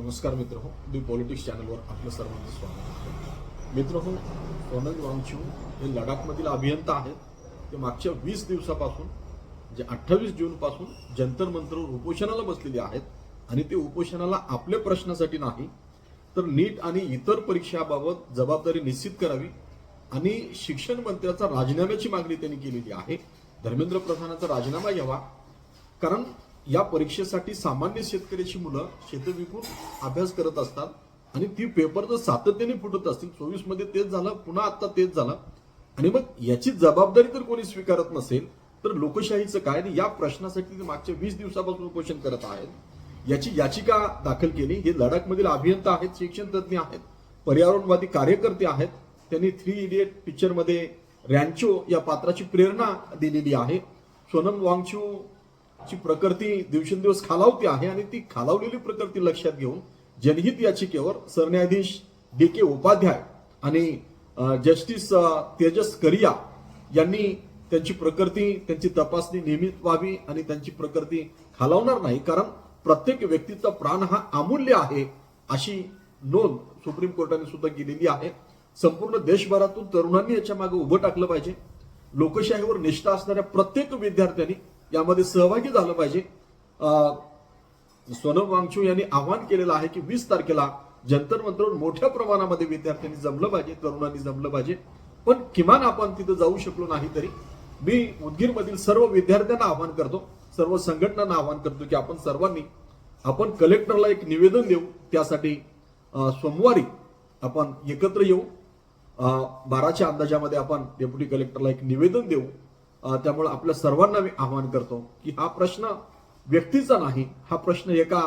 नमस्कार मित्रहो, दी पॉलिटिक्स चॅनलवर आपलं सर्वांचं स्वागत आहे. मित्रहो, सोनम वांगचुक हे लडाखमधील अभियंता आहेत. ते मागच्या 20 दिवसापासून जे 28 जूनपासून जंतर मंतरवर उपोषणाला बसलेले आहेत आणि ते उपोषणाला आपल्या प्रश्नासाठी नाही तर नीट आणि इतर परीक्षाबाबत जबाबदारी निश्चित करावी आणि शिक्षण मंत्र्याचा राजीनाम्याची मागणी त्यांनी केलेली आहे. धर्मेंद्र प्रधानाचा राजीनामा घ्यावा, कारण या परीक्षेसाठी सामान्य शेतकऱ्याची मुलं शेत विकून अभ्यास करत असतात आणि ती पेपर जर सातत्याने फुटत असतील, 24 मध्ये तेच झालं, पुन्हा आता तेच झालं आणि मग याची जबाबदारी तर कोणी स्वीकारत नसेल तर लोकशाहीचं काय. या प्रश्नासाठी ते मागच्या 20 दिवसापासून उपोषण करत आहेत. याची याचिका दाखल केली. हे लडाखमधील अभियंता आहेत, शिक्षण तज्ज्ञ आहेत, पर्यावरणवादी कार्यकर्ते आहेत. त्यांनी 3 इडियट पिक्चरमध्ये रॅन्चो या पात्राची प्रेरणा दिलेली आहे. सोनम वांगचुक ची प्रकृती दिवसेंदिवस खालावती आहे आणि ती खालावलेली प्रकृती लक्षात घेऊन जनहित याचिकेवर सरन्यायाधीश DK उपाध्याय आणि जस्टिस तेजस करिया यांनी त्यांची प्रकृती, त्यांची तपासणी नियमित व्हावी आणि त्यांची प्रकृती खालावणार नाही, कारण प्रत्येक व्यक्तीचा प्राण हा अमूल्य आहे अशी नोंद सुप्रीम कोर्टाने सुद्धा केलेली आहे. संपूर्ण देशभरातून तरुणांनी याच्या मागे उभं टाकलं पाहिजे. लोकशाहीवर निष्ठा असणाऱ्या प्रत्येक विद्यार्थ्यांनी यामध्ये सहभागी झालं पाहिजे. सोनम वांगचुक यांनी आवाहन केलेलं आहे की 20 तारखेला जंतर मंतरवर मोठ्या प्रमाणामध्ये विद्यार्थ्यांनी जमलं पाहिजे, तरुणांनी जमलं पाहिजे. पण किमान आपण तिथं जाऊ शकलो नाही तरी मी उदगीरमधील सर्व विद्यार्थ्यांना आवाहन करतो, सर्व संघटनांना आवाहन करतो की आपण सर्वांनी कलेक्टरला एक निवेदन देऊ. त्यासाठी सोमवारी आपण एकत्र येऊ. 12च्या अंदाजामध्ये आपण डेप्युटी कलेक्टरला एक निवेदन देऊ. त्यामुळे आपल्या सर्वांना मी आवाहन करतो की हा प्रश्न व्यक्तीचा नाही, हा प्रश्न एका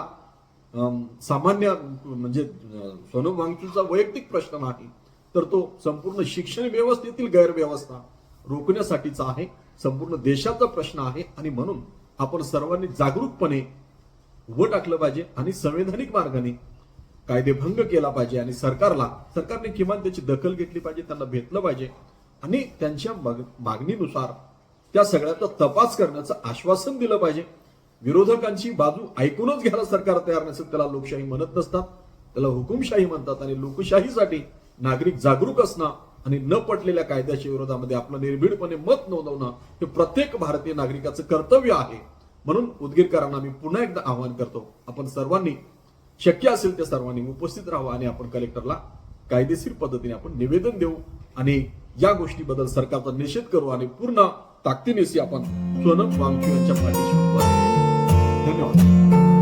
सामान्य म्हणजे सोनम वांगचुकचा वैयक्तिक प्रश्न नाही, तर तो संपूर्ण शिक्षण व्यवस्थेतील गैरव्यवस्था रोखण्यासाठीचा आहे, संपूर्ण देशाचा प्रश्न आहे. आणि म्हणून आपण सर्वांनी जागरूकपणे उभं टाकलं पाहिजे आणि संवैधानिक मार्गाने कायदेभंग केला पाहिजे आणि सरकारने किमान त्याची दखल घेतली पाहिजे, त्यांना भेटलं पाहिजे आणि त्यांच्या मागणीनुसार त्या सगळ्याचा तपास करण्याचं आश्वासन दिलं पाहिजे. विरोधकांची बाजू ऐकूनच घ्यायला सरकार तयार नसेल त्याला लोकशाही म्हणत नसतात, त्याला हुकुमशाही म्हणतात. आणि लोकशाहीसाठी नागरिक जागरूक असणं आणि न पटलेल्या कायद्याच्या विरोधामध्ये आपलं निर्भीडपणे मत नोंदवणं हे प्रत्येक भारतीय नागरिकाचं कर्तव्य आहे. म्हणून उदगीरकरांना मी पुन्हा एकदा आवाहन करतो, आपण सर्वांनी शक्य असेल त्या सर्वांनी उपस्थित राहावं आणि आपण कलेक्टरला कायदेशीर पद्धतीने आपण निवेदन देऊ आणि या गोष्टीबद्दल सरकारचा निषेध करू आणि पूर्ण ताकदीने आपण सोनम वांगचुक यांच्या पाठीशी उभा राहू. धन्यवाद.